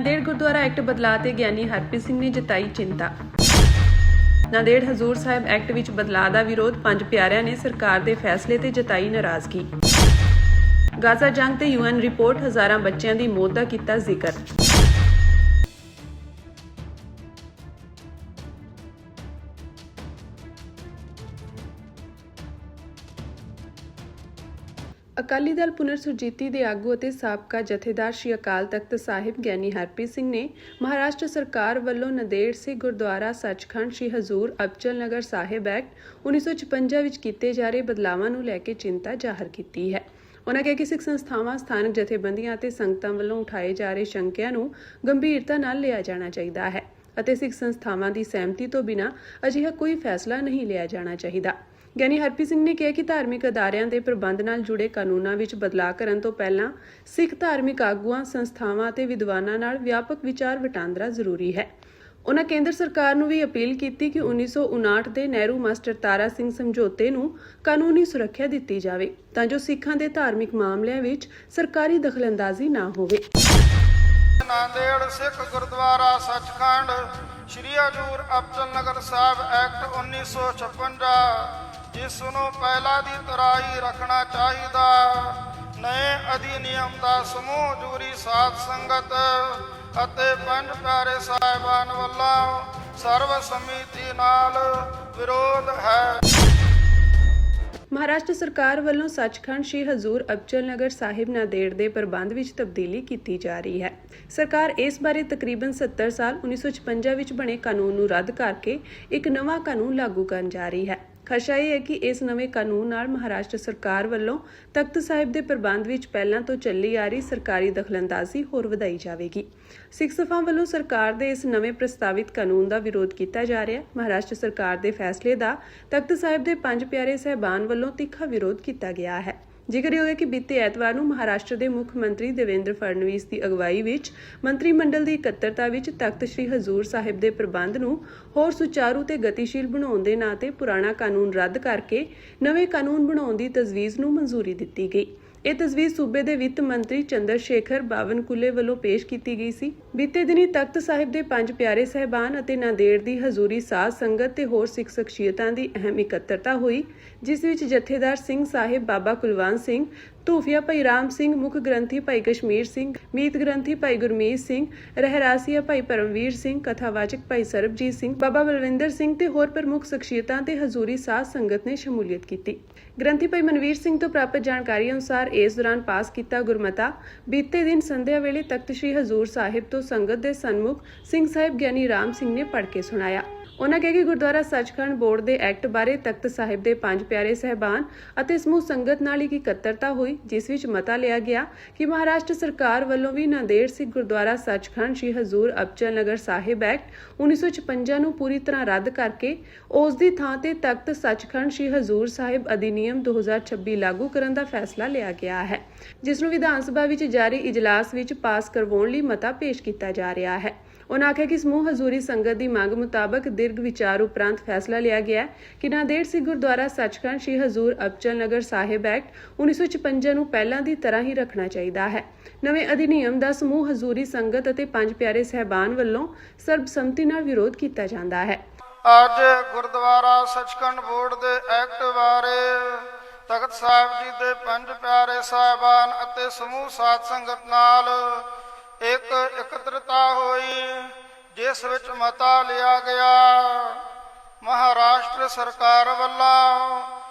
Nanded Gurdwara act ਬਦਲਾਅ ਤੇ ਗਿਆਨੀ ਹਰਪ੍ਰੀਤ ਸਿੰਘ ਨੇ ਜਤਾਈ ਚਿੰਤਾ। ਨਾਂਦੇੜ ਹਜ਼ੂਰ ਸਾਹਿਬ ਐਕਟ ਵਿੱਚ ਬਦਲਾਅ ਦਾ ਵਿਰੋਧ, ਪੰਜ ਪਿਆਰਿਆਂ ਨੇ ਸਰਕਾਰ ਦੇ ਫੈਸਲੇ ਤੇ ਜਤਾਈ ਨਾਰਾਜ਼ਗੀ। ਗਾਜ਼ਾ ਜੰਗ ਤੇ UN ਰਿਪੋਰਟ, ਹਜ਼ਾਰਾਂ ਬੱਚਿਆਂ ਦੀ ਮੌਤ ਦਾ ਕੀਤਾ ਜ਼ਿਕਰ। ਅਕਾਲੀ ਦਲ ਪੁਨਰ ਸੁਰਜੀਤੀ ਦੇ ਆਗੂ ਅਤੇ ਸਾਬਕਾ ਜਥੇਦਾਰ ਸ਼੍ਰੀ ਅਕਾਲ ਤਖਤ ਸਾਹਿਬ ਗਿਆਨੀ ਹਰਪ੍ਰੀਤ ਸਿੰਘ ਨੇ ਮਹਾਰਾਸ਼ਟਰ ਸਰਕਾਰ ਵੱਲੋਂ ਨਾਂਦੇੜ ਸਿੱਖ ਗੁਰਦੁਆਰਾ ਸੱਚਖੰਡ ਸ਼੍ਰੀ ਹਜ਼ੂਰ ਅਬਚਲ ਨਗਰ ਸਾਹਿਬ ਐਕਟ 1956 ਵਿੱਚ ਕੀਤੇ ਜਾ ਰਹੇ ਬਦਲਾਵਾਂ ਨੂੰ ਲੈ ਕੇ ਚਿੰਤਾ ਜ਼ਾਹਰ ਕੀਤੀ ਹੈ। ਉਨ੍ਹਾਂ ਕਿਹਾ ਕਿ ਸਿੱਖ ਸੰਸਥਾਵਾਂ, ਸਥਾਨਕ ਜਥੇਬੰਦੀਆਂ ਅਤੇ ਸੰਗਤਾਂ ਵੱਲੋਂ ਉਠਾਏ ਜਾ ਰਹੇ ਸ਼ੰਕਿਆਂ ਨੂੰ ਗੰਭੀਰਤਾ ਨਾਲ ਲਿਆ ਜਾਣਾ ਚਾਹੀਦਾ ਹੈ ਅਤੇ ਸਿੱਖ ਸੰਸਥਾਵਾਂ ਦੀ ਸਹਿਮਤੀ ਤੋਂ ਬਿਨਾਂ ਅਜਿਹਾ ਕੋਈ ਫੈਸਲਾ ਨਹੀਂ ਲਿਆ ਜਾਣਾ ਚਾਹੀਦਾ। ਗਿਆਨੀ ਹਰਪ੍ਰੀਤ ਸਿੰਘ ਨੇ ਕਿਹਾ ਕਿ ਧਾਰਮਿਕ ਅਦਾਰਿਆਂ ਦੇ ਪ੍ਰਬੰਧ ਨਾਲ ਜੁੜੇ ਕਾਨੂੰਨਾਂ ਵਿੱਚ ਬਦਲਾਅ ਕਰਨ ਤੋਂ ਪਹਿਲਾਂ ਸਿੱਖ ਧਾਰਮਿਕ ਆਗੂਆਂ, ਸੰਸਥਾਵਾਂ ਅਤੇ ਵਿਦਵਾਨਾਂ ਨਾਲ ਵਿਆਪਕ ਵਿਚਾਰ ਵਟਾਂਦਰਾ ਜ਼ਰੂਰੀ ਹੈ। ਉਨ੍ਹਾਂ ਕੇਂਦਰ ਸਰਕਾਰ ਨੂੰ ਵੀ ਅਪੀਲ ਕੀਤੀ ਕਿ 1959 ਦੇ ਨਹਿਰੂ ਮਾਸਟਰ ਤਾਰਾ ਸਿੰਘ ਸਮਝੌਤੇ ਨੂੰ ਕਾਨੂੰਨੀ ਸੁਰੱਖਿਆ ਦਿੱਤੀ ਜਾਵੇ ਤਾਂ ਜੋ ਸਿੱਖਾਂ ਦੇ ਧਾਰਮਿਕ ਮਾਮਲਿਆਂ ਵਿੱਚ ਸਰਕਾਰੀ ਦਖਲਅੰਦਾਜ਼ੀ ਨਾ ਹੋਵੇ। ਨਾਂਦੇੜ ਸਿੱਖ ਗੁਰਦੁਆਰਾ ਸੱਚਖੰਡ ਸ਼੍ਰੀ ਹਜ਼ੂਰ ਅਬਚਲ ਨਗਰ ਸਾਹਿਬ ਐਕਟ 1956 ਜਿਸ ਨੂੰ ਪਹਿਲਾਂ ਦੀ ਤਰ੍ਹਾਂ ਹੀ ਰੱਖਣਾ ਚਾਹੀਦਾ। ਨਵੇਂ ਅਧਿਨਿਯਮ ਦਾ ਸਮੂਹ ਹਜ਼ੂਰੀ ਸਾਧ ਸੰਗਤ ਅਤੇ ਪੰਜ ਪਿਆਰੇ ਸਾਹਿਬਾਨ ਵੱਲੋਂ ਸਰਵ ਸੰਮਤੀ ਨਾਲ ਵਿਰੋਧ ਹੈ। ਮਹਾਰਾਸ਼ਟਰ ਸਰਕਾਰ ਵੱਲੋਂ ਸੱਚਖੰਡ ਸ਼੍ਰੀ ਹਜ਼ੂਰ ਅਬਚਲ ਨਗਰ ਸਾਹਿਬ ਨਾਂਦੇੜ ਦੇ ਪ੍ਰਬੰਧ ਵਿੱਚ ਤਬਦੀਲੀ ਕੀਤੀ ਜਾ ਰਹੀ ਹੈ। ਸਰਕਾਰ ਇਸ ਬਾਰੇ ਤਕਰੀਬਨ 70 ਸਾਲ 1956 ਵਿੱਚ ਬਣੇ ਕਾਨੂੰਨ ਨੂੰ ਰੱਦ ਕਰਕੇ ਇੱਕ ਨਵਾਂ ਕਾਨੂੰਨ ਲਾਗੂ ਕਰਨ ਜਾ ਰਹੀ ਹੈ। ਖਦਸ਼ਾ ਇਹ ਹੈ ਕਿ ਇਸ ਨਵੇਂ ਕਾਨੂੰਨ ਨਾਲ ਮਹਾਰਾਸ਼ਟਰ ਸਰਕਾਰ ਵੱਲੋਂ ਤਖਤ ਸਾਹਿਬ ਦੇ ਪ੍ਰਬੰਧ ਵਿੱਚ ਪਹਿਲਾਂ ਤੋਂ ਚੱਲੀ ਆ ਰਹੀ ਸਰਕਾਰੀ ਦਖਲਅੰਦਾਜ਼ੀ ਹੋਰ ਵਧਾਈ ਜਾਵੇਗੀ। ਸਿੱਖ ਸਭਾ ਵੱਲੋਂ ਸਰਕਾਰ ਦੇ ਇਸ ਨਵੇਂ ਪ੍ਰਸਤਾਵਿਤ ਕਾਨੂੰਨ ਦਾ ਵਿਰੋਧ ਕੀਤਾ ਜਾ ਰਿਹਾ ਹੈ। ਮਹਾਰਾਸ਼ਟਰ ਸਰਕਾਰ ਦੇ ਫੈਸਲੇ ਦਾ ਤਖਤ ਸਾਹਿਬ ਦੇ ਪੰਜ ਪਿਆਰੇ ਸਾਹਿਬਾਨ ਵੱਲੋਂ ਤਿੱਖਾ ਵਿਰੋਧ ਕੀਤਾ ਗਿਆ ਹੈ। ਜ਼ਿਕਰਯੋਗ ਹੈ ਕਿ ਬੀਤੇ ਐਤਵਾਰ ਨੂੰ ਮਹਾਰਾਸ਼ਟਰ ਦੇ ਮੁੱਖ ਮੰਤਰੀ ਦੇਵੇਂਦਰ ਫੜਨਵੀਸ ਦੀ ਅਗਵਾਈ ਵਿੱਚ ਮੰਤਰੀ ਮੰਡਲ ਦੀ ਇਕੱਤਰਤਾ ਵਿੱਚ ਤਖਤ ਸ੍ਰੀ ਹਜ਼ੂਰ ਸਾਹਿਬ ਦੇ ਪ੍ਰਬੰਧ ਨੂੰ ਹੋਰ ਸੁਚਾਰੂ ਤੇ ਗਤੀਸ਼ੀਲ ਬਣਾਉਣ ਦੇ ਨਾਂ ਤੇ ਪੁਰਾਣਾ ਕਾਨੂੰਨ ਰੱਦ ਕਰਕੇ ਨਵੇਂ ਕਾਨੂੰਨ ਬਣਾਉਣ ਦੀ ਤਜਵੀਜ਼ ਨੂੰ ਮਨਜ਼ੂਰੀ ਦਿੱਤੀ ਗਈ। ਇਹ ਤਜਵੀਜ਼ ਸੂਬੇ ਦੇ ਵਿੱਤ ਮੰਤਰੀ ਚੰਦਰ ਸ਼ੇਖਰ ਬਾਵਨਕੁਲੇ ਵੱਲੋਂ ਪੇਸ਼ ਕੀਤੀ ਗਈ ਸੀ। ਬੀਤੇ ਦਿਨੀ ਤਖਤ ਸਾਹਿਬ ਦੇ ਪੰਜ ਪਿਆਰੇ ਸਾਹਿਬਾਨ ਅਤੇ ਨਾਂਦੇੜ ਦੀ ਹਜ਼ੂਰੀ ਸਾਧ ਸੰਗਤ ਤੇ ਹੋਰ ਸਿੱਖ ਸ਼ਖਸੀਅਤਾਂ ਦੀ ਅਹਿਮ ਇਕੱਤਰਤਾ ਹੋਈ, ਜਿਸ ਵਿੱਚ ਜਥੇਦਾਰ ਸਿੰਘ ਸਾਹਿਬ ਬਾਬਾ ਕੁਲਵੰਤ ਸਿੰਘ, ਧੂਫੀਆ ਭਾਈ ਰਾਮ ਸਿੰਘ, ਮੁੱਖ ਗ੍ਰੰਥੀ ਭਾਈ ਕਸ਼ਮੀਰ ਸਿੰਘ, ਮੀਤ ਗ੍ਰੰਥੀ ਭਾਈ ਗੁਰਮੀਤ ਸਿੰਘ, ਰਹਿਰਾਸੀਆ ਭਾਈ ਪਰਮਵੀਰ ਸਿੰਘ, ਕਥਾਵਾਚਕ ਭਾਈ ਸਰਬਜੀਤ ਸਿੰਘ, ਬਾਬਾ ਬਲਵਿੰਦਰ ਸਿੰਘ ਤੇ ਹੋਰ ਪ੍ਰਮੁੱਖ ਸ਼ਖਸੀਅਤਾਂ ਤੇ ਹਜ਼ੂਰੀ ਸਾਧ ਸੰਗਤ ਨੇ ਸ਼ਮੂਲੀਅਤ ਕੀਤੀ। ਗ੍ਰੰਥੀ ਭਾਈ ਮਨਵੀਰ ਸਿੰਘ ਤੋਂ ਪ੍ਰਾਪਤ ਜਾਣਕਾਰੀ ਅਨੁਸਾਰ ਇਸ ਦੌਰਾਨ ਪਾਸ ਕੀਤਾ ਗੁਰਮਤਾ ਬੀਤੇ ਦਿਨ ਸੰਧਿਆ ਵੇਲੇ ਤਖਤ ਸ੍ਰੀ ਹਜ਼ੂਰ ਸਾਹਿਬ ਤੋਂ ਸੰਗਤ ਦੇ ਸਨਮੁਖ ਸਿੰਘ ਸਾਹਿਬ ਗਿਆਨੀ ਰਾਮ ਸਿੰਘ ਨੇ ਪੜ੍ਹ ਕੇ ਸੁਣਾਇਆ। ਉਨ੍ਹਾਂ ਕਿਹਾ ਕਿ ਗੁਰਦੁਆਰਾ ਸੱਚਖੰਡ ਬੋਰਡ ਦੇ ਐਕਟ ਬਾਰੇ ਤਖਤ ਸਾਹਿਬ ਦੇ ਪੰਜ ਪਿਆਰੇ ਸਾਹਿਬਾਨ ਅਤੇ ਸਮੂਹ ਸੰਗਤ ਨਾਲ ਇੱਕ ਇਕੱਤਰਤਾ ਹੋਈ, ਜਿਸ ਵਿੱਚ ਮਤਾ ਲਿਆ ਗਿਆ ਕਿ ਮਹਾਰਾਸ਼ਟਰ ਸਰਕਾਰ ਵੱਲੋਂ ਵੀ ਨਾਂਦੇੜ ਸਿੱਖ ਗੁਰਦੁਆਰਾ ਸੱਚਖੰਡ ਸ਼੍ਰੀ ਹਜ਼ੂਰ ਅਬਚਲ ਨਗਰ ਸਾਹਿਬ ਐਕਟ 1956 ਨੂੰ ਪੂਰੀ ਤਰ੍ਹਾਂ ਰੱਦ ਕਰਕੇ ਉਸ ਦੀ ਥਾਂ ਤੇ ਤਖਤ ਸੱਚਖੰਡ ਸ਼੍ਰੀ ਹਜ਼ੂਰ ਸਾਹਿਬ ਅਧਿਨਿਯਮ 2026 ਲਾਗੂ ਕਰਨ ਦਾ ਫੈਸਲਾ ਲਿਆ ਗਿਆ ਹੈ, ਜਿਸ ਨੂੰ ਵਿਧਾਨ ਸਭਾ ਵਿੱਚ ਜਾਰੀ ਇਜਲਾਸ ਵਿੱਚ ਪਾਸ ਕਰਵਾਉਣ ਲਈ ਮਤਾ ਪੇਸ਼ ਕੀਤਾ ਜਾ ਰਿਹਾ ਹੈ। ਉਨ੍ਹਾਂ ਆਖਿਆ ਕਿ ਸਮੂਹ ਹਜ਼ੂਰੀ ਸੰਗਤ ਦੀ ਮੰਗ ਮੁਤਾਬਕ ਦੀਰਘ ਵਿਚਾਰ ਉਪਰੰਤ ਫੈਸਲਾ ਲਿਆ ਗਿਆ ਕਿ ਨਾਂਦੇੜ ਸਿੱਖ ਗੁਰਦੁਆਰਾ ਸੱਚਖੰਡ ਸ਼੍ਰੀ ਹਜ਼ੂਰ ਅਬਚਲ ਨਗਰ ਸਾਹਿਬ ਐਕਟ 1956 ਨੂੰ ਪਹਿਲਾਂ ਦੀ ਤਰ੍ਹਾਂ ਹੀ ਰੱਖਣਾ ਚਾਹੀਦਾ ਹੈ। ਨਵੇਂ ਅਧਿਨਿਯਮ ਦਾ ਸਮੂਹ ਹਜ਼ੂਰੀ ਸੰਗਤ ਅਤੇ ਪੰਜ ਪਿਆਰੇ ਸਾਹਿਬਾਨ ਵੱਲੋਂ ਸਰਬਸੰਮਤੀ ਨਾਲ ਵਿਰੋਧ ਕੀਤਾ ਜਾਂਦਾ ਹੈ। ਅੱਜ ਗੁਰਦੁਆਰਾ ਸੱਚਖੰਡ ਬੋਰਡ ਦੇ ਐਕਟ ਬਾਰੇ ਤਖਤ ਸਾਹਿਬ ਜੀ ਦੇ ਪੰਜ ਪਿਆਰੇ ਸਾਹਿਬਾਨ ਅਤੇ ਸਮੂਹ ਸਾਧ ਸੰਗਤ ਨਾਲ ਇੱਕ ਇਕੱਤਰਤਾ ਹੋਈ, ਜਿਸ ਵਿੱਚ ਮਤਾ ਲਿਆ ਗਿਆ ਮਹਾਰਾਸ਼ਟਰ ਸਰਕਾਰ ਵੱਲੋਂ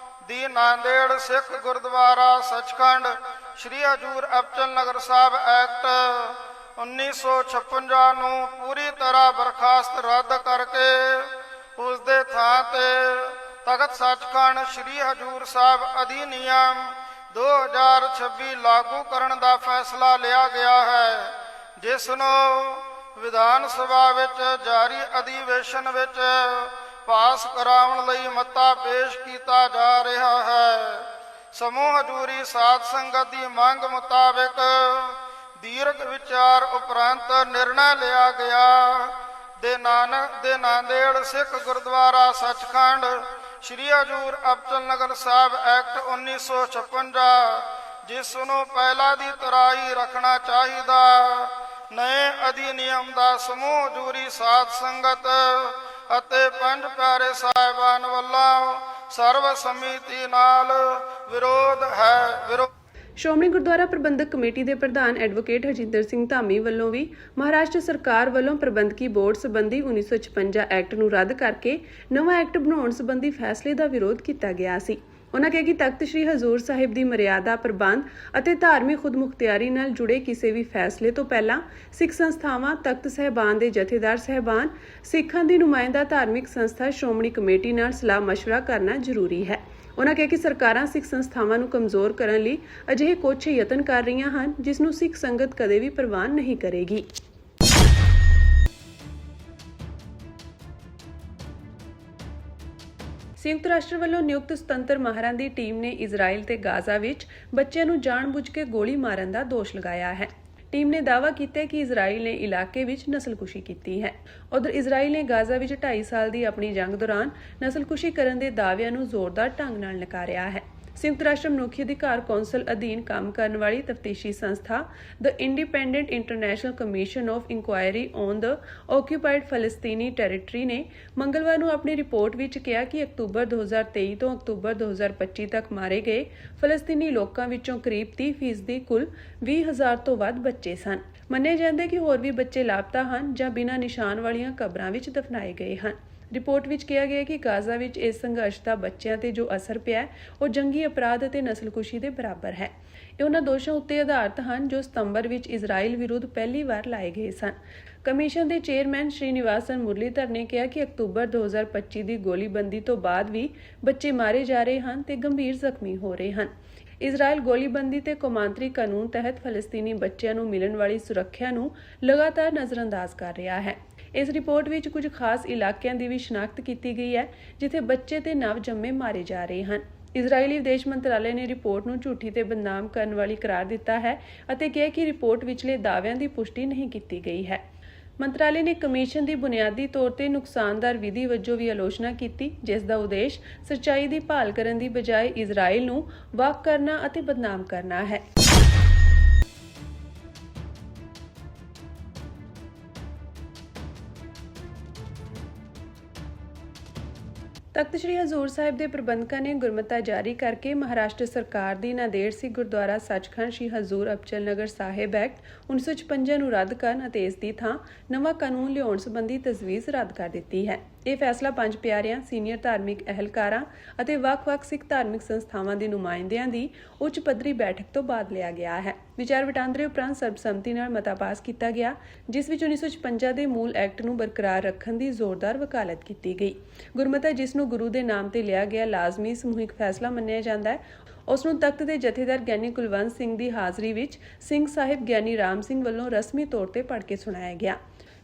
ਦੀ ਨਾਂਦੇੜ ਸਿੱਖ ਗੁਰਦੁਆਰਾ ਸੱਚਖੰਡ ਸ਼੍ਰੀ ਹਜ਼ੂਰ ਅਬਚਲ ਨਗਰ ਸਾਹਿਬ ਐਕਟ 1956 ਨੂੰ ਪੂਰੀ ਤਰ੍ਹਾਂ ਬਰਖਾਸਤ ਰੱਦ ਕਰਕੇ ਉਸ ਦੇ ਥਾਂ ਤੇ ਤਖਤ ਸੱਚਖੰਡ ਸ਼੍ਰੀ ਹਜ਼ੂਰ ਸਾਹਿਬ ਅਧਿਨਿਯਮ 2026 ਲਾਗੂ ਕਰਨ ਦਾ ਫੈਸਲਾ ਲਿਆ ਗਿਆ ਹੈ, ਜਿਸ ਨੂੰ ਵਿਧਾਨ ਸਭਾ ਵਿੱਚ ਜਾਰੀ ਅਧਿਵੇਸ਼ਨ ਵਿੱਚ ਪਾਸ ਕਰਾਉਣ ਲਈ ਮਤਾ ਪੇਸ਼ ਕੀਤਾ ਜਾ ਰਿਹਾ ਹੈ। ਸਮੂਹ ਹਜ਼ੂਰੀ ਸਾਧ ਸੰਗਤ ਦੀ ਮੰਗ ਮੁਤਾਬਕ ਦੀਰਘ ਵਿਚਾਰ ਉਪਰੰਤ ਨਿਰਣਾ ਲਿਆ ਗਿਆ ਦੇ ਨਾਂਦੇੜ ਸਿੱਖ ਗੁਰਦੁਆਰਾ ਸੱਚਖੰਡ ਸ਼੍ਰੀ ਹਜ਼ੂਰ ਅਬਚਲ ਨਗਰ ਸਾਹਿਬ ਐਕਟ 1956 ਜਿਸ ਨੂੰ ਪਹਿਲਾਂ ਦੀ ਤਰ੍ਹਾਂ ਹੀ ਰੱਖਣਾ ਚਾਹੀਦਾ। ਨਏ ਅਧਿਨਿਯਮ ਦਾ ਸਮੂਹ ਜੂਰੀ ਸਾਧ ਸੰਗਤ ਅਤੇ ਪੰਜ ਪਿਆਰੇ ਸਾਹਿਬਾਨ ਵੱਲੋਂ ਸਰਵ ਸਮਿਤੀ ਨਾਲ ਵਿਰੋਧ ਹੈ। ਸ਼੍ਰੋਮਣੀ ਗੁਰਦੁਆਰਾ ਪ੍ਰਬੰਧਕ ਕਮੇਟੀ ਦੇ ਪ੍ਰਧਾਨ ਐਡਵੋਕੇਟ ਹਰਜਿੰਦਰ ਸਿੰਘ ਧਾਮੀ ਵੱਲੋਂ ਵੀ ਮਹਾਰਾਸ਼ਟਰ ਸਰਕਾਰ ਵੱਲੋਂ ਪ੍ਰਬੰਧਕੀ ਬੋਰਡ ਸੰਬੰਧੀ 1956 ਐਕਟ ਨੂੰ ਰੱਦ ਕਰਕੇ ਨਵਾਂ ਐਕਟ ਬਣਾਉਣ ਸੰਬੰਧੀ ਫੈਸਲੇ ਦਾ ਵਿਰੋਧ ਕੀਤਾ ਗਿਆ ਸੀ। ਉਨ੍ਹਾਂ ਕਿਹਾ ਕਿ ਤਖਤ ਸ੍ਰੀ ਹਜ਼ੂਰ ਸਾਹਿਬ ਦੀ ਮਰਿਆਦਾ ਪ੍ਰਬੰਧ ਅਤੇ ਧਾਰਮਿਕ ਖੁਦਮੁਖਤਿਆਰੀ ਨਾਲ ਜੁੜੇ ਕਿਸੇ ਵੀ ਫੈਸਲੇ ਤੋਂ ਪਹਿਲਾਂ ਸਿੱਖ ਸੰਸਥਾਵਾਂ, ਤਖਤ ਸਾਹਿਬਾਨ ਦੇ ਜਥੇਦਾਰ ਸਾਹਿਬਾਨ, ਸਿੱਖਾਂ ਦੀ ਨੁਮਾਇੰਦਾ ਧਾਰਮਿਕ ਸੰਸਥਾ ਸ਼੍ਰੋਮਣੀ ਕਮੇਟੀ ਨਾਲ ਸਲਾਹ ਮਸ਼ਵਰਾ ਕਰਨਾ ਜ਼ਰੂਰੀ ਹੈ। ਉਨ੍ਹਾਂ ਕਿਹਾ ਕਿ ਸਰਕਾਰਾਂ ਸਿੱਖ ਸੰਸਥਾਵਾਂ ਨੂੰ ਕਮਜ਼ੋਰ ਕਰਨ ਲਈ ਅਜਿਹੇ ਕੁਝ ਯਤਨ ਕਰ ਰਹੀਆਂ ਹਨ ਜਿਸ ਨੂੰ ਸਿੱਖ ਸੰਗਤ ਕਦੇ ਵੀ ਪ੍ਰਵਾਨ ਨਹੀਂ ਕਰੇਗੀ। ਸੰਯੁਕਤ ਰਾਸ਼ਟਰ ਵੱਲੋਂ ਨਿਯੁਕਤ ਸੁਤੰਤਰ ਮਾਹਰਾਂ ਦੀ ਟੀਮ ਨੇ ਇਜ਼ਰਾਈਲ ਤੇ ਗਾਜ਼ਾ ਵਿੱਚ ਬੱਚਿਆਂ ਨੂੰ ਜਾਣਬੁੱਝ ਕੇ ਗੋਲੀ ਮਾਰਨ ਦਾ ਦੋਸ਼ ਲਗਾਇਆ ਹੈ। ਟੀਮ ਨੇ ਦਾਅਵਾ ਕੀਤਾ ਕਿ ਇਜ਼ਰਾਈਲ ਨੇ ਇਲਾਕੇ ਵਿੱਚ ਨਸਲਕੁਸ਼ੀ ਕੀਤੀ ਹੈ। ਉਧਰ ਇਜ਼ਰਾਈਲ ਨੇ ਗਾਜ਼ਾ ਵਿੱਚ 2.5 ਸਾਲ ਦੀ ਆਪਣੀ ਜੰਗ ਦੌਰਾਨ ਨਸਲਕੁਸ਼ੀ ਕਰਨ ਦੇ ਦਾਅਵਿਆਂ ਨੂੰ ਜ਼ੋਰਦਾਰ ਢੰਗ ਨਾਲ ਨਕਾਰਿਆ ਹੈ। ਸੰਯੁਕਤ ਰਾਸ਼ਟਰ ਮਨੁੱਖੀ ਅਧਿਕਾਰ ਕੌਂਸਲ ਅਧੀਨ ਕੰਮ ਕਰਨ ਵਾਲੀ ਤਫਤੀਸ਼ੀ ਸੰਸਥਾ the independent international commission of inquiry on the occupied ਫਲਸਤੀਨੀ ਟੈਰੀਟਰੀ ਨੇ ਮੰਗਲਵਾਰ ਨੂੰ ਆਪਣੀ ਰਿਪੋਰਟ ਵਿੱਚ ਕਿਹਾ ਕਿ ਅਕਤੂਬਰ 2023 ਤੋਂ ਅਕਤੂਬਰ 2025 ਤੱਕ ਮਾਰੇ ਗਏ ਫਲਸਤੀਨੀ ਲੋਕਾਂ ਵਿੱਚੋਂ ਕਰੀਬ 30% ਕੁੱਲ 20,000 ਤੋਂ ਵੱਧ ਬੱਚੇ ਸਨ। ਮੰਨਿਆ ਜਾਂਦਾ ਹੈ ਕਿ ਹੋਰ ਵੀ ਬੱਚੇ ਲਾਪਤਾ ਹਨ ਜਾਂ ਬਿਨਾਂ ਨਿਸ਼ਾਨ ਵਾਲੀਆਂ ਕਬਰਾਂ ਵਿੱਚ ਦਫਨਾਏ ਗਏ ਹਨ। ਰਿਪੋਰਟ ਵਿੱਚ ਕਿਹਾ ਗਿਆ ਕਿ ਗਾਜ਼ਾ ਵਿੱਚ ਇਸ ਸੰਘਰਸ਼ ਦਾ ਬੱਚਿਆਂ ਤੇ ਜੋ ਅਸਰ ਪਿਆ ਉਹ ਜੰਗੀ ਅਪਰਾਧ ਅਤੇ ਨਸਲਕੁਸ਼ੀ ਦੇ ਬਰਾਬਰ ਹੈ। ਇਹ ਉਹਨਾਂ ਦੋਸ਼ਾਂ ਉੱਤੇ ਆਧਾਰਿਤ ਹਨ ਜੋ ਸਤੰਬਰ ਵਿੱਚ ਇਜ਼ਰਾਈਲ ਵਿਰੁੱਧ ਪਹਿਲੀ ਵਾਰ ਲਾਏ ਗਏ ਸਨ। ਕਮਿਸ਼ਨ ਦੇ ਚੇਅਰਮੈਨ ਸ਼੍ਰੀਨਿਵਾਸਨ ਮੁਰਲੀਧਰ ਨੇ ਕਿਹਾ ਕਿ ਅਕਤੂਬਰ 2025 ਦੀ ਗੋਲੀਬੰਦੀ ਤੋਂ ਬਾਅਦ ਵੀ ਬੱਚੇ ਮਾਰੇ ਜਾ ਰਹੇ ਹਨ ਤੇ ਗੰਭੀਰ ਜ਼ਖਮੀ ਹੋ ਰਹੇ ਹਨ। ਇਜ਼ਰਾਈਲ ਗੋਲੀਬੰਦੀ ਤੇ ਕੌਮਾਂਤਰੀ ਕਾਨੂੰਨ ਤਹਿਤ ਫਲਸਤੀਨੀ ਬੱਚਿਆਂ ਨੂੰ ਮਿਲਣ ਵਾਲੀ ਸੁਰੱਖਿਆ ਨੂੰ ਲਗਾਤਾਰ ਨਜ਼ਰਅੰਦਾਜ਼ ਕਰ ਰਿਹਾ ਹੈ। ਇਸ ਰਿਪੋਰਟ ਵਿੱਚ ਕੁਝ ਖਾਸ ਇਲਾਕਿਆਂ ਦੀ ਵੀ ਸ਼ਨਾਖਤ ਕੀਤੀ ਗਈ ਹੈ ਜਿੱਥੇ ਬੱਚੇ ਤੇ ਨਵ ਜੰਮੇ ਮਾਰੇ ਜਾ ਰਹੇ ਹਨ। ਇਜ਼ਰਾਈਲੀ ਵਿਦੇਸ਼ ਮੰਤਰਾਲੇ ਨੇ ਰਿਪੋਰਟ ਨੂੰ ਝੂਠੀ ਤੇ ਬਦਨਾਮ ਕਰਨ ਵਾਲੀ ਕਰਾਰ ਦਿੱਤਾ ਹੈ ਅਤੇ ਕਿਹਾ ਕਿ ਰਿਪੋਰਟ ਵਿਚਲੇ ਦਾਅਵਿਆਂ ਦੀ ਪੁਸ਼ਟੀ ਨਹੀਂ ਕੀਤੀ ਗਈ ਹੈ। ਮੰਤਰਾਲੇ ਨੇ ਕਮਿਸ਼ਨ ਦੀ ਬੁਨਿਆਦੀ ਤੌਰ ਤੇ ਨੁਕਸਾਨਦਾਰ ਵਿਧੀ ਵਜੋਂ ਵੀ ਆਲੋਚਨਾ ਕੀਤੀ ਜਿਸ ਦਾ ਉਦੇਸ਼ ਸੱਚਾਈ ਦੀ ਭਾਲ ਕਰਨ ਦੀ ਬਜਾਏ ਇਜ਼ਰਾਈਲ ਨੂੰ ਵਾਕ ਕਰਨਾ ਅਤੇ ਬਦਨਾਮ ਕਰਨਾ ਹੈ। ਤਖਤ ਸ੍ਰੀ ਹਜ਼ੂਰ ਸਾਹਿਬ ਦੇ ਪ੍ਰਬੰਧਕਾਂ ਨੇ ਗੁਰਮਤਾ ਜਾਰੀ ਕਰਕੇ ਮਹਾਰਾਸ਼ਟਰ ਸਰਕਾਰ ਦੀ ਨਾਂਦੇੜ ਸਿੱਖ ਗੁਰਦੁਆਰਾ ਸੱਚਖੰਡ ਸ੍ਰੀ ਹਜ਼ੂਰ ਅਬਚਲ ਨਗਰ ਸਾਹਿਬ ਐਕਟ 1956 ਨੂੰ ਰੱਦ ਕਰਨ ਅਤੇ ਇਸ ਦੀ ਥਾਂ ਨਵਾਂ ਕਾਨੂੰਨ ਲਿਆਉਣ ਸੰਬੰਧੀ ਤਜਵੀਜ਼ ਰੱਦ ਕਰ ਦਿੱਤੀ ਹੈ। ਇਹ ਫੈਸਲਾ ਪੰਜ ਪਿਆਰਿਆਂ, ਸੀਨੀਅਰ ਧਾਰਮਿਕ ਅਹਿਲਕਾਰਾਂ ਅਤੇ ਵੱਖ-ਵੱਖ ਸਿੱਖ ਧਾਰਮਿਕ ਸੰਸਥਾਵਾਂ ਦੇ ਨੁਮਾਇੰਦਿਆਂ ਦੀ ਉੱਚ ਪੱਧਰੀ ਬੈਠਕ ਤੋਂ ਬਾਅਦ ਲਿਆ ਗਿਆ ਹੈ। ਵਿਚਾਰ ਵਟਾਂਦਰੇ ਉਪਰੰਤ ਸਰਬਸੰਮਤੀ ਨਾਲ ਮਤਾ ਪਾਸ ਕੀਤਾ ਗਿਆ ਜਿਸ ਵਿੱਚ 1956 ਦੇ ਮੂਲ ਐਕਟ ਨੂੰ ਬਰਕਰਾਰ ਰੱਖਣ ਦੀ ਜ਼ੋਰਦਾਰ ਵਕਾਲਤ ਕੀਤੀ ਗਈ। ਗੁਰਮਤਾ ਜਿਸ ਨੂੰ ਗੁਰੂ ਦੇ ਨਾਮ ਤੇ ਲਿਆ ਗਿਆ ਲਾਜ਼ਮੀ ਸਮੂਹਿਕ ਫੈਸਲਾ ਮੰਨਿਆ ਜਾਂਦਾ ਹੈ ਉਸ ਨੂੰ ਤਖਤ ਦੇ ਜਥੇਦਾਰ ਗਿਆਨੀ ਕੁਲਵੰਤ ਸਿੰਘ ਦੀ ਹਾਜ਼ਰੀ ਵਿੱਚ ਸਿੰਘ ਸਾਹਿਬ ਗਿਆਨੀ ਰਾਮ ਸਿੰਘ ਵੱਲੋਂ ਰਸਮੀ ਤੌਰ ਤੇ ਪੜ੍ਹ ਕੇ ਸੁਣਾਇਆ ਗਿਆ।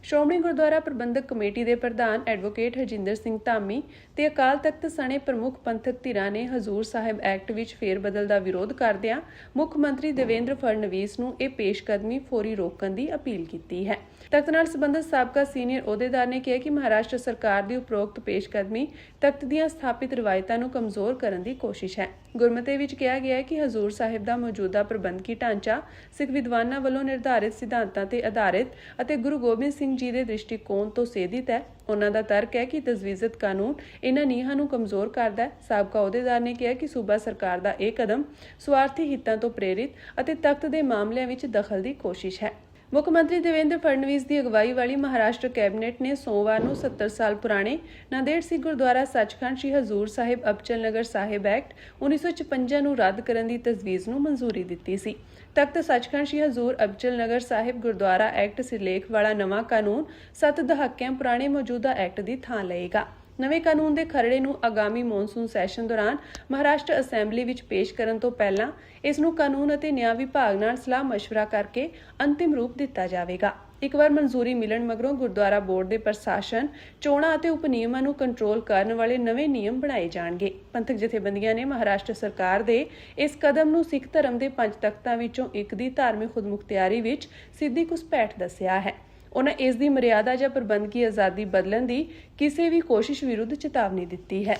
ਸ਼੍ਰੋਮਣੀ ਗੁਰਦੁਆਰਾ ਪ੍ਰਬੰਧਕ ਕਮੇਟੀ ਦੇ ਪ੍ਰਧਾਨ ਐਡਵੋਕੇਟ ਹਰਜਿੰਦਰ ਸਿੰਘ ਧਾਮੀ ਤੇ ਅਕਾਲ ਤਖਤ ਸਣੇ ਪ੍ਰਮੁੱਖ ਪੰਥਕ ਧਿਰਾਂ ਨੇ ਹਜ਼ੂਰ ਸਾਹਿਬ ਐਕਟ ਵਿੱਚ ਫੇਰਬਦਲ ਦਾ ਵਿਰੋਧ ਕਰਦਿਆਂ ਮੁੱਖ ਮੰਤਰੀ ਦੇਵੇਂਦਰ ਫੜਨਵੀਸ ਨੂੰ ਇਹ ਪੇਸ਼ਕਦਮੀ ਫੌਰੀ ਰੋਕਣ ਦੀ ਅਪੀਲ ਕੀਤੀ ਹੈ। ਤਖਤ ਨਾਲ ਸੰਬੰਧਿਤ ਸਾਬਕਾ ਸੀਨੀਅਰ ਅਹੁਦੇਦਾਰ ਨੇ ਕਿਹਾ ਕਿ ਮਹਾਰਾਸ਼ਟਰ ਸਰਕਾਰ ਦੀ ਉਪਰੋਕਤ ਪੇਸ਼ਕਦਮੀ ਤਖਤ ਦੀਆਂ ਸਥਾਪਿਤ ਰਵਾਇਤਾਂ ਨੂੰ ਕਮਜ਼ੋਰ ਕਰਨ ਦੀ ਕੋਸ਼ਿਸ਼ ਹੈ। ਗੁਰਮਤੇ ਵਿੱਚ ਕਿਹਾ ਗਿਆ ਹੈ ਕਿ ਹਜ਼ੂਰ ਸਾਹਿਬ ਦਾ ਮੌਜੂਦਾ ਪ੍ਰਬੰਧਕੀ ਢਾਂਚਾ ਸਿੱਖ ਵਿਦਵਾਨਾਂ ਵੱਲੋਂ ਨਿਰਧਾਰਿਤ ਸਿਧਾਂਤਾਂ ਤੇ ਆਧਾਰਿਤ ਅਤੇ ਗੁਰੂ ਗੋਬਿੰਦ ਸਿੰਘ ਜੀ ਦੇ ਦ੍ਰਿਸ਼ਟੀਕੋਣ ਤੋਂ ਸੇਧਿਤ ਹੈ। ਉਹਨਾਂ ਦਾ ਤਰਕ ਹੈ ਕਿ ਤਜਵੀਜ਼ਤ ਕਾਨੂੰਨ ਇਹਨਾਂ ਨੀਹਾਂ ਨੂੰ ਕਮਜ਼ੋਰ ਕਰਦਾ ਹੈ। ਸਾਬਕਾ ਅਹੁਦੇਦਾਰ ਨੇ ਕਿਹਾ ਕਿ ਸੂਬਾ ਸਰਕਾਰ ਦਾ ਇਹ ਕਦਮ ਸਵਾਰਥੀ ਹਿੱਤਾਂ ਤੋਂ ਪ੍ਰੇਰਿਤ ਅਤੇ ਤਖਤ ਦੇ ਮਾਮਲਿਆਂ ਵਿੱਚ ਦਖਲ ਦੀ ਕੋਸ਼ਿਸ਼ ਹੈ। ਮੁੱਖ ਮੰਤਰੀ ਦੇਵੇਂਦਰ ਫੜਨਵੀਸ ਦੀ ਅਗਵਾਈ ਵਾਲੀ ਮਹਾਰਾਸ਼ਟਰ ਕੈਬਨਿਟ ਨੇ ਸੋਮਵਾਰ ਨੂੰ 70 ਸਾਲ ਪੁਰਾਣੇ ਨਾਂਦੇੜ ਸਿੱਖ ਗੁਰਦੁਆਰਾ ਸੱਚਖੰਡ ਸ੍ਰੀ ਹਜ਼ੂਰ ਸਾਹਿਬ ਅਬਚਲ ਨਗਰ ਸਾਹਿਬ ਐਕਟ 1956 ਨੂੰ ਰੱਦ ਕਰਨ ਦੀ ਤਜਵੀਜ਼ ਨੂੰ ਮਨਜ਼ੂਰੀ ਦਿੱਤੀ ਸੀ। ਤਖਤ ਸੱਚਖੰਡ ਸ੍ਰੀ ਹਜ਼ੂਰ ਅਬਚਲ ਨਗਰ ਸਾਹਿਬ ਗੁਰਦੁਆਰਾ ਐਕਟ ਸਿਰਲੇਖ ਵਾਲਾ ਨਵਾਂ ਕਾਨੂੰਨ 7 ਦਹਾਕਿਆਂ ਪੁਰਾਣੇ ਮੌਜੂਦਾ ਐਕਟ ਦੀ ਥਾਂ ਲਏਗਾ। ਨਵੇਂ ਕਾਨੂੰਨ ਦੇ ਖਰੜੇ ਨੂੰ ਆਗਾਮੀ ਮੌਨਸੂਨ ਸੈਸ਼ਨ ਦੌਰਾਨ ਮਹਾਰਾਸ਼ਟਰ ਅਸੈਂਬਲੀ ਵਿੱਚ ਪੇਸ਼ ਕਰਨ ਤੋਂ ਪਹਿਲਾਂ ਇਸ ਨੂੰ ਕਾਨੂੰਨ ਅਤੇ ਨਿਆਂ ਵਿਭਾਗ ਨਾਲ ਸਲਾਹ ਮਸ਼ਵਰਾ ਕਰਕੇ ਅੰਤਿਮ ਰੂਪ ਦਿੱਤਾ ਜਾਵੇਗਾ। ਇੱਕ ਵਾਰ ਮਨਜ਼ੂਰੀ ਮਿਲਣ ਮਗਰੋਂ ਗੁਰਦੁਆਰਾ ਬੋਰਡ ਦੇ ਪ੍ਰਸ਼ਾਸਨ, ਚੋਣਾਂ ਅਤੇ ਉਪ ਨਿਯਮਾਂ ਨੂੰ ਕੰਟਰੋਲ ਕਰਨ ਵਾਲੇ ਨਵੇਂ ਨਿਯਮ ਬਣਾਏ ਜਾਣਗੇ। ਪੰਥਕ ਜਥੇਬੰਦੀਆਂ ਨੇ ਮਹਾਰਾਸ਼ਟਰ ਸਰਕਾਰ ਦੇ ਇਸ ਕਦਮ ਨੂੰ ਸਿੱਖ ਧਰਮ ਦੇ 5 ਤਖਤਾਂ ਵਿੱਚੋਂ ਇੱਕ ਦੀ ਧਾਰਮਿਕ ਖੁਦਮੁਖਤਿਆਰੀ ਵਿੱਚ ਸਿੱਧੀ ਘੁਸਪੈਠ ਦੱਸਿਆ ਹੈ। ਉਹਨਾਂ ਇਸ ਦੀ ਮਰਿਆਦਾ ਜਾਂ ਪ੍ਰਬੰਧਕੀ ਆਜ਼ਾਦੀ ਬਦਲਣ ਦੀ ਕਿਸੇ ਵੀ ਕੋਸ਼ਿਸ਼ ਵਿਰੁੱਧ ਚੇਤਾਵਨੀ ਦਿੱਤੀ ਹੈ।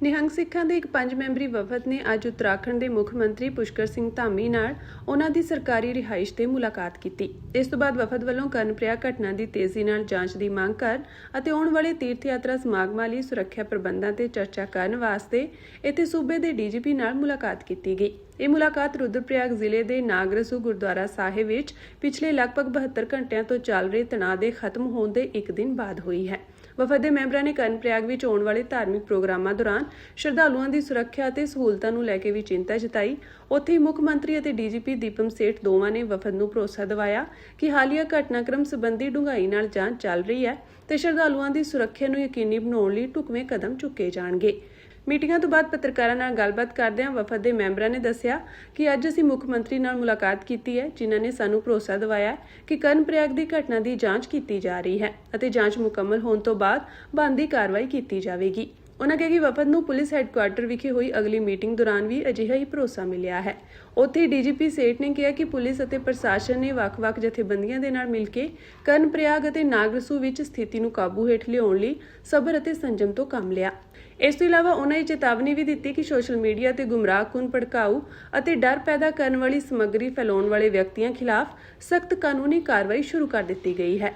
ਨਿਹੰਗ ਸਿੱਖਾਂ ਦੇ ਇੱਕ 5 ਮੈਂਬਰੀ ਵਫਦ ਨੇ ਅੱਜ ਉੱਤਰਾਖੰਡ ਦੇ ਮੁੱਖ ਮੰਤਰੀ ਪੁਸ਼ਕਰ ਸਿੰਘ ਧਾਮੀ ਨਾਲ ਉਹਨਾਂ ਦੀ ਸਰਕਾਰੀ ਰਿਹਾਇਸ਼ ਤੇ ਮੁਲਾਕਾਤ ਕੀਤੀ। ਇਸ ਤੋਂ ਬਾਅਦ ਵਫਦ ਵੱਲੋਂ ਕਰਨਪ੍ਰਿਆ ਘਟਨਾ ਦੀ ਤੇਜ਼ੀ ਨਾਲ ਜਾਂਚ ਦੀ ਮੰਗ ਕਰਨ ਅਤੇ ਆਉਣ ਵਾਲੇ ਤੀਰਥ ਯਾਤਰਾ ਸਮਾਗਮਾਂ ਲਈ ਸੁਰੱਖਿਆ ਪ੍ਰਬੰਧਾਂ ਤੇ ਚਰਚਾ ਕਰਨ ਵਾਸਤੇ ਇੱਥੇ ਸੂਬੇ ਦੇ ਡੀਜੀਪੀ ਨਾਲ ਮੁਲਾਕਾਤ ਕੀਤੀ ਗਈ। ਇਹ ਮੁਲਾਕਾਤ ਰੁਦਰਪ੍ਰਯਾਗ ਜ਼ਿਲ੍ਹੇ ਦੇ ਨਾਗਰਸੂ ਗੁਰਦੁਆਰਾ ਸਾਹਿਬ ਵਿੱਚ ਪਿਛਲੇ ਲਗਭਗ 72 ਘੰਟਿਆਂ ਤੋਂ ਚੱਲ ਰਹੇ ਤਣਾਅ ਦੇ ਖਤਮ ਹੋਣ ਦੇ ਇੱਕ ਦਿਨ ਬਾਅਦ ਹੋਈ ਹੈ। ਵਫਦ ਦੇ ਮੈਂਬਰਾਂ ਨੇ ਕਰਨਪ੍ਰਯਾਗ ਵਿੱਚ ਆਉਣ ਵਾਲੇ ਧਾਰਮਿਕ ਪ੍ਰੋਗਰਾਮਾਂ ਦੌਰਾਨ ਸ਼ਰਧਾਲੂਆਂ ਦੀ ਸੁਰੱਖਿਆ ਅਤੇ ਸਹੂਲਤਾਂ ਨੂੰ ਲੈ ਕੇ ਵੀ ਚਿੰਤਾ ਜਤਾਈ। ਉੱਥੇ ਹੀ ਮੁੱਖ ਮੰਤਰੀ ਅਤੇ ਡੀਜੀਪੀ ਦੀਪਮ ਸੇਠ ਦੋਵਾਂ ਨੇ ਵਫਦ ਨੂੰ ਭਰੋਸਾ ਦਿਵਾਇਆ ਕਿ ਹਾਲੀਆ ਘਟਨਾਕ੍ਰਮ ਸੰਬੰਧੀ ਡੂੰਘਾਈ ਨਾਲ ਜਾਂਚ ਚੱਲ ਰਹੀ ਹੈ ਤੇ ਸ਼ਰਧਾਲੂਆਂ ਦੀ ਸੁਰੱਖਿਆ ਨੂੰ ਯਕੀਨੀ ਬਣਾਉਣ ਲਈ ਢੁਕਵੇਂ ਕਦਮ ਚੁੱਕੇ ਜਾਣਗੇ। ਮੀਟਿੰਗਾਂ ਤੋਂ ਬਾਅਦ ਪੱਤਰਕਾਰਾਂ ਨਾਲ ਗੱਲਬਾਤ ਕਰਦਿਆਂ ਵਫਦ ਦੇ ਮੈਂਬਰਾਂ ਨੇ ਦੱਸਿਆ ਕਿ ਅੱਜ ਅਸੀਂ ਮੁੱਖ ਮੰਤਰੀ ਨਾਲ ਮੁਲਾਕਾਤ ਕੀਤੀ ਹੈ, ਜਿਨ੍ਹਾਂ ਨੇ ਸਾਨੂੰ ਭਰੋਸਾ ਦਿਵਾਇਆ ਕਿ ਕਰਨਪ੍ਰਯਾਗ ਦੀ ਘਟਨਾ ਦੀ ਜਾਂਚ ਕੀਤੀ ਜਾ ਰਹੀ ਹੈ ਅਤੇ ਜਾਂਚ ਮੁਕੰਮਲ ਹੋਣ ਤੋਂ ਬਾਅਦ ਬਣਦੀ ਕਾਰਵਾਈ ਕੀਤੀ ਜਾਵੇਗੀ। ਉਨ੍ਹਾਂ ਕਿਹਾ ਕਿ ਵਫਦ ਨੂੰ ਪੁਲਿਸ ਹੈੱਡਕੁਆਰਟਰ ਵਿਖੇ ਹੋਈ ਅਗਲੀ ਮੀਟਿੰਗ ਦੌਰਾਨ ਵੀ ਅਜਿਹਾ ਹੀ ਭਰੋਸਾ ਮਿਲਿਆ ਹੈ। ਉੱਥੇ ਡੀਜੀਪੀ ਸੇਠ ਨੇ ਕਿਹਾ ਕਿ ਪੁਲਿਸ ਅਤੇ ਪ੍ਰਸ਼ਾਸਨ ਨੇ ਵੱਖ-ਵੱਖ ਜਥੇਬੰਦੀਆਂ ਦੇ ਨਾਲ ਮਿਲ ਕੇ ਕਰਨਪ੍ਰਯਾਗ ਅਤੇ ਨਾਗਰਸੂ ਵਿੱਚ ਸਥਿਤੀ ਨੂੰ ਕਾਬੂ ਹੇਠ ਲਿਆਉਣ ਲਈ ਸਬਰ ਅਤੇ ਸੰਜਮ ਤੋਂ ਕੰਮ ਲਿਆ। ਇਸ ਤੋਂ ਇਲਾਵਾ ਉਨ੍ਹਾਂ ਇਹ ਚੇਤਾਵਨੀ ਵੀ ਦਿੱਤੀ ਕਿ ਸੋਸ਼ਲ ਮੀਡੀਆ ਤੇ ਗੁੰਮਰਾਹਕੁਨ, ਭੜਕਾਊ ਅਤੇ ਡਰ ਪੈਦਾ ਕਰਨ ਵਾਲੀ ਸਮੱਗਰੀ ਫੈਲਾਉਣ ਵਾਲੇ ਵਿਅਕਤੀਆਂ ਖਿਲਾਫ ਸਖਤ ਕਾਨੂੰਨੀ ਕਾਰਵਾਈ ਸ਼ੁਰੂ ਕਰ ਦਿੱਤੀ ਗਈ ਹੈ।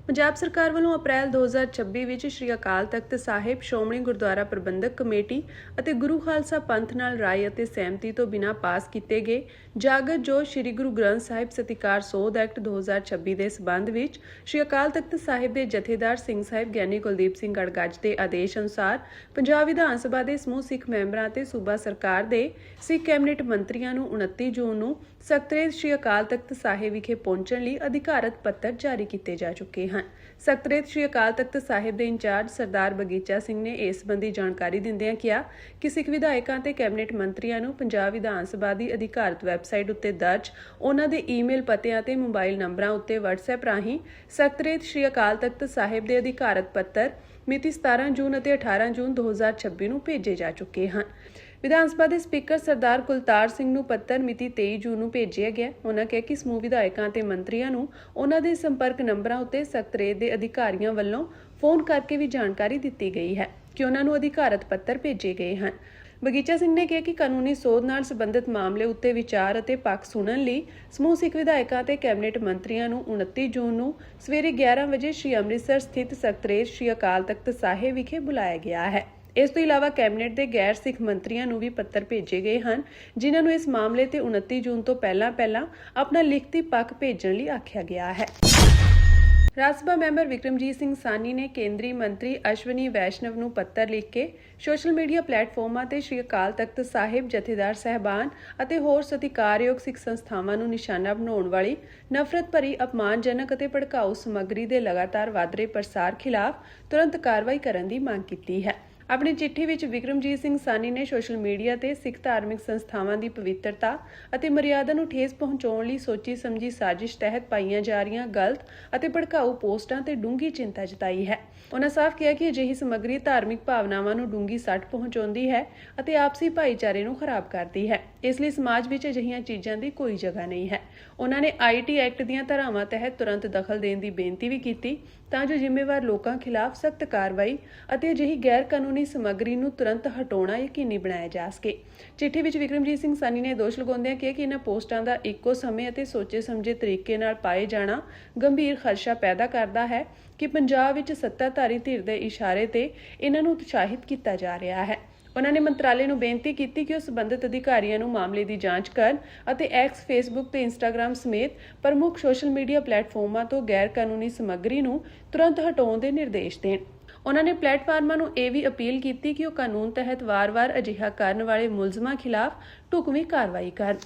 ਪੰਜਾਬ ਸਰਕਾਰ ਵੱਲੋਂ ਅਪ੍ਰੈਲ 2026 ਵਿੱਚ ਸ੍ਰੀ ਅਕਾਲ ਤਖਤ ਸਾਹਿਬ, ਸ਼੍ਰੋਮਣੀ ਗੁਰਦੁਆਰਾ ਪ੍ਰਬੰਧਕ ਕਮੇਟੀ ਅਤੇ ਗੁਰੂ ਖਾਲਸਾ ਪੰਥ ਨਾਲ ਰਾਏ ਅਤੇ ਸਹਿਮਤੀ ਤੋਂ ਬਿਨਾਂ ਪਾਸ ਕੀਤੇ ਗਏ ਜਾਗਤ ਜੋਤ ਸ੍ਰੀ ਗੁਰੂ ਗ੍ਰੰਥ ਸਾਹਿਬ ਸਤਿਕਾਰ ਸੋਧ ਐਕਟ 2026 ਦੇ ਸਬੰਧ ਵਿੱਚ ਸ੍ਰੀ ਅਕਾਲ ਤਖਤ ਸਾਹਿਬ ਦੇ ਜਥੇਦਾਰ ਸਿੰਘ ਸਾਹਿਬ ਗਿਆਨੀ ਕੁਲਦੀਪ ਸਿੰਘ ਗੜਗੱਜ ਦੇ ਆਦੇਸ਼ ਅਨੁਸਾਰ ਪੰਜਾਬ ਵਿਧਾਨ ਸਭਾ ਦੇ ਸਮੂਹ ਸਿੱਖ ਮੈਂਬਰਾਂ ਅਤੇ ਸੂਬਾ ਸਰਕਾਰ ਦੇ ਸਿੱਖ ਕੈਬਨਿਟ ਮੰਤਰੀਆਂ ਨੂੰ 29 ਜੂਨ ਨੂੰ ਸਕੱਤਰੇਤ ਸ੍ਰੀ ਅਕਾਲ ਤਖਤ ਸਾਹਿਬ ਵਿਖੇ ਪਹੁੰਚਣ ਲਈ ਅਧਿਕਾਰਤ ਪੱਤਰ ਜਾਰੀ ਕੀਤੇ ਜਾ ਚੁੱਕੇ ਹਨ। ਸਕੱਤਰੇਤ ਸ੍ਰੀ ਅਕਾਲ ਤਖਤ ਸਾਹਿਬ ਦੇ ਇੰਚਾਰਜ ਸਰਦਾਰ ਬਗੀਚਾ ਸਿੰਘ ਨੇ ਇਸ ਸੰਬੰਧੀ ਜਾਣਕਾਰੀ ਦਿੰਦਿਆਂ ਕਿਹਾ ਕਿ ਸਿੱਖ ਵਿਧਾਇਕਾਂ ਤੇ ਕੈਬਨਿਟ ਮੰਤਰੀਆਂ ਨੂੰ ਪੰਜਾਬ ਵਿਧਾਨ ਸਭਾ ਦੀ ਅਧਿਕਾਰਤ ਵੈਬਸਾਈਟ ਉੱਤੇ ਦਰਜ ਉਹਨਾਂ ਦੇ ਈਮੇਲ ਪਤਿਆਂ ਤੇ ਮੋਬਾਈਲ ਨੰਬਰਾਂ ਉੱਤੇ WhatsApp ਰਾਹੀਂ ਸਕੱਤਰੇਤ ਸ੍ਰੀ ਅਕਾਲ ਤਖਤ ਸਾਹਿਬ ਦੇ ਅਧਿਕਾਰਤ ਪੱਤਰ ਮਿਤੀ 17 ਜੂਨ ਅਤੇ 18 ਜੂਨ 2026 ਨੂੰ ਭੇਜੇ ਜਾ ਚੁੱਕੇ ਹਨ। ਵਿਧਾਨ ਸਭਾ ਦੇ ਸਪੀਕਰ ਸਰਦਾਰ ਕੁਲਤਾਰ ਸਿੰਘ ਨੂੰ ਪੱਤਰ ਮਿਤੀ 23 ਜੂਨ ਨੂੰ ਭੇਜਿਆ ਗਿਆ। ਉਹਨਾਂ ਕਿਹਾ ਕਿ ਸਮੂਹ ਵਿਧਾਇਕਾਂ ਤੇ ਮੰਤਰੀਆਂ ਨੂੰ ਉਹਨਾਂ ਦੇ ਸੰਪਰਕ ਨੰਬਰਾਂ ਉੱਤੇ ਸਕੱਤਰੇਤ ਦੇ ਅਧਿਕਾਰੀਆਂ ਵੱਲੋਂ ਫੋਨ ਕਰਕੇ ਵੀ ਜਾਣਕਾਰੀ ਦਿੱਤੀ ਗਈ ਹੈ ਕਿ ਉਹਨਾਂ ਨੂੰ ਅਧਿਕਾਰਤ ਪੱਤਰ ਭੇਜੇ ਗਏ ਹਨ। ਬਗੀਚਾ ਸਿੰਘ ਨੇ ਕਿਹਾ ਕਿ ਕਾਨੂੰਨੀ ਸੋਧ ਨਾਲ ਸੰਬੰਧਿਤ ਮਾਮਲੇ ਉੱਤੇ ਵਿਚਾਰ ਅਤੇ ਪੱਖ ਸੁਣਨ ਲਈ ਸਮੂਹ ਸਿੱਖ ਵਿਧਾਇਕਾਂ ਤੇ ਕੈਬਨਿਟ ਮੰਤਰੀਆਂ ਨੂੰ 29 ਜੂਨ ਨੂੰ ਸਵੇਰੇ 11 ਵਜੇ ਸ੍ਰੀ ਅੰਮ੍ਰਿਤਸਰ ਸਥਿਤ ਸਕੱਤਰੇਤ ਸ੍ਰੀ ਅਕਾਲ ਤਖਤ ਸਾਹਿਬ ਵਿਖੇ ਬੁਲਾਇਆ ਗਿਆ ਹੈ। ਇਸ ਤੋਂ ਇਲਾਵਾ ਕੈਬਨਿਟ ਦੇ ਗੈਰ ਸਿੱਖ ਮੰਤਰੀਆਂ ਨੂੰ ਵੀ ਪੱਤਰ ਭੇਜੇ ਗਏ ਹਨ, ਜਿਨ੍ਹਾਂ ਨੂੰ ਇਸ ਮਾਮਲੇ ਤੇ 29 ਜੂਨ ਤੋਂ ਪਹਿਲਾਂ ਆਪਣਾ ਲਿਖਤੀ ਪੱਖ ਭੇਜਣ ਲਈ ਆਖਿਆ ਗਿਆ ਹੈ। ਰਾਜ ਸਭਾ ਮੈਂਬਰ ਵਿਕਰਮਜੀਤ ਸਿੰਘ ਸਾਨੀ ਨੇ ਕੇਂਦਰੀ ਮੰਤਰੀ ਅਸ਼ਵਨੀ ਵੈਸ਼ਨਵ ਨੂੰ ਪੱਤਰ ਲਿਖ ਕੇ ਸੋਸ਼ਲ ਮੀਡੀਆ ਪਲੇਟਫਾਰਮਾਂ ਤੇ ਸ੍ਰੀ ਅਕਾਲ ਤਖਤ ਸਾਹਿਬ ਜਥੇਦਾਰ ਸਹਿਬਾਨ ਅਤੇ ਹੋਰ ਸਤਿਕਾਰਯੋਗ ਸਿੱਖ ਸੰਸਥਾਵਾਂ ਨੂੰ ਨਿਸ਼ਾਨਾ ਬਣਾਉਣ ਵਾਲੀ ਨਫ਼ਰਤ ਭਰੀ, ਅਪਮਾਨਜਨਕ ਅਤੇ ਭੜਕਾਊ ਸਮੱਗਰੀ ਦੇ ਲਗਾਤਾਰ ਵਧ ਰਹੇ ਪ੍ਰਸਾਰ ਖਿਲਾਫ ਤੁਰੰਤ ਕਾਰਵਾਈ ਕਰਨ ਦੀ ਮੰਗ ਕੀਤੀ ਹੈ। ਆਪਣੀ ਚਿੱਠੀ ਵਿੱਚ ਵਿਕਰਮਜੀਤ ਸਿੰਘ ਸਾਨੀ ਨੇ ਸੋਸ਼ਲ ਮੀਡੀਆ ਤੇ ਸਿੱਖ ਧਾਰਮਿਕ ਸੰਸਥਾਵਾਂ ਦੀ ਪਵਿੱਤਰਤਾ ਅਤੇ ਮਰਿਆਦਾ ਨੂੰ ਠੇਸ ਪਹੁੰਚਾਉਣ ਲਈ ਸੋਚੀ ਸਮਝੀ ਸਾਜ਼ਿਸ਼ ਤਹਿਤ ਪਾਈਆਂ ਜਾ ਰਹੀਆਂ ਗਲਤ ਅਤੇ ਭੜਕਾਊ ਪੋਸਟਾਂ ਤੇ ਡੂੰਘੀ ਚਿੰਤਾ ਜਤਾਈ ਹੈ। ਉਹਨਾਂ ਸਾਫ਼ ਕਿਹਾ ਕਿ ਅਜਿਹੀ ਸਮੱਗਰੀ ਧਾਰਮਿਕ ਭਾਵਨਾਵਾਂ ਨੂੰ ਡੂੰਘੀ ਸੱਟ ਪਹੁੰਚਾਉਂਦੀ ਹੈ ਅਤੇ ਆਪਸੀ ਭਾਈਚਾਰੇ ਨੂੰ ਖਰਾਬ ਕਰਦੀ ਹੈ। ਇਸ ਲਈ ਸਮਾਜ ਵਿੱਚ ਅਜਿਹੀਆਂ ਚੀਜ਼ਾਂ ਦੀ ਕੋਈ ਜਗ੍ਹਾ ਨਹੀਂ ਹੈ। ਉਹਨਾਂ ਨੇ IT ਐਕਟ ਦੀਆਂ ਧਾਰਾਵਾਂ ਤਹਿਤ ਤੁਰੰਤ ਦਖਲ ਦੇਣ ਦੀ ਬੇਨਤੀ ਵੀ ਕੀਤੀ ਤਾਂ ਜੋ ਜ਼ਿੰਮੇਵਾਰ ਲੋਕਾਂ ਖਿਲਾਫ ਸਖਤ ਕਾਰਵਾਈ ਅਤੇ ਅਜਿਹੀ ਗੈਰ ਕਾਨੂੰਨੀ ਸਮੱਗਰੀ ਨੂੰ ਤੁਰੰਤ ਹਟਾਉਣਾ ਯਕੀਨੀ ਬਣਾਇਆ ਜਾ ਸਕੇ। ਚਿੱਠੀ ਵਿੱਚ ਵਿਕਰਮਜੀਤ ਸਿੰਘ ਸਾਨੀ ਨੇ ਦੋਸ਼ ਲਗਾਉਂਦਿਆਂ ਕਿਹਾ ਕਿ ਇਹਨਾਂ ਪੋਸਟਾਂ ਦਾ ਇੱਕੋ ਸਮੇਂ ਅਤੇ ਸੋਚੇ ਸਮਝੇ ਤਰੀਕੇ ਨਾਲ ਪਾਏ ਜਾਣਾ ਗੰਭੀਰ ਖਦਸ਼ਾ ਪੈਦਾ ਕਰਦਾ ਹੈ ਕਿ ਪੰਜਾਬ ਵਿੱਚ ਸੱਤਾਧਾਰੀ ਧਿਰ ਦੇ ਇਸ਼ਾਰੇ ਤੇ ਇਹਨਾਂ ਨੂੰ ਉਤਸ਼ਾਹਿਤ ਕੀਤਾ ਜਾ ਰਿਹਾ ਹੈ। ਉਹਨਾਂ ਨੇ ਮੰਤਰਾਲੇ ਨੂੰ ਬੇਨਤੀ ਕੀਤੀ ਕਿ ਉਹ ਸਬੰਧਤ ਅਧਿਕਾਰੀਆਂ ਨੂੰ ਮਾਮਲੇ ਦੀ ਜਾਂਚ ਕਰਨ ਅਤੇ X, Facebook ਤੇ Instagram ਸਮੇਤ ਪ੍ਰਮੁੱਖ ਸੋਸ਼ਲ ਮੀਡੀਆ ਪਲੇਟਫਾਰਮਾਂ ਤੋਂ ਗੈਰ ਕਾਨੂੰਨੀ ਸਮੱਗਰੀ ਨੂੰ ਤੁਰੰਤ ਹਟਾਉਣ ਦੇ ਨਿਰਦੇਸ਼ ਦੇਣ। ਉਹਨਾਂ ਨੇ ਪਲੇਟਫਾਰਮਾਂ ਨੂੰ ਇਹ ਵੀ ਅਪੀਲ ਕੀਤੀ ਕਿ ਉਹ ਕਾਨੂੰਨ ਤਹਿਤ ਵਾਰ-ਵਾਰ ਅਜਿਹਾ ਕਰਨ ਵਾਲੇ ਮੁਲਜ਼ਮਾਂ ਖਿਲਾਫ ਢੁਕਵੀਂ ਕਾਰਵਾਈ ਕਰਨ।